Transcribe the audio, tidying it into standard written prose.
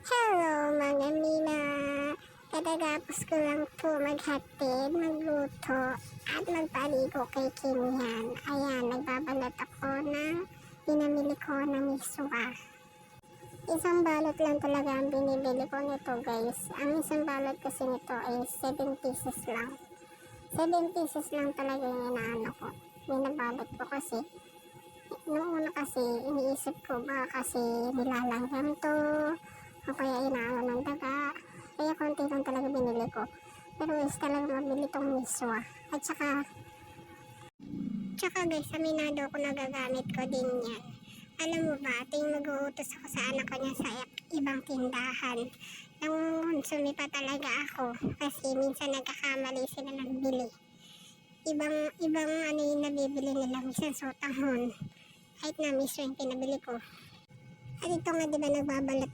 Hello mga Mina! Katatapos ko lang po maghatid, magluto at magpaligo kay Kinyan. Ayan, nagbabalot ako ng pinamili ko na miswa. Isang balot lang talaga ang binibili ko nito guys. Ang isang balot kasi nito ay 7 pieces lang. 7 pieces lang talaga yung inaano ko. Binabalot ko kasi noong una kasi iniisip ko ba kasi nilalanggam to o kaya inaano ng daga, kaya konti lang talaga binili ko, pero is talaga mabili tong miswa. At saka guys, aminado ko nagagamit ko din yan. Alam mo ba, ting mag-uutos ako sa anak ko niya sa ibang tindahan, nangungonsumi pa talaga ako kasi minsan nagkakamali sila ng bili. Ibang ano yung nabibili nila, minsan sotanghon kahit na miswa yung pinabili ko. At ito nga, diba nagbabalot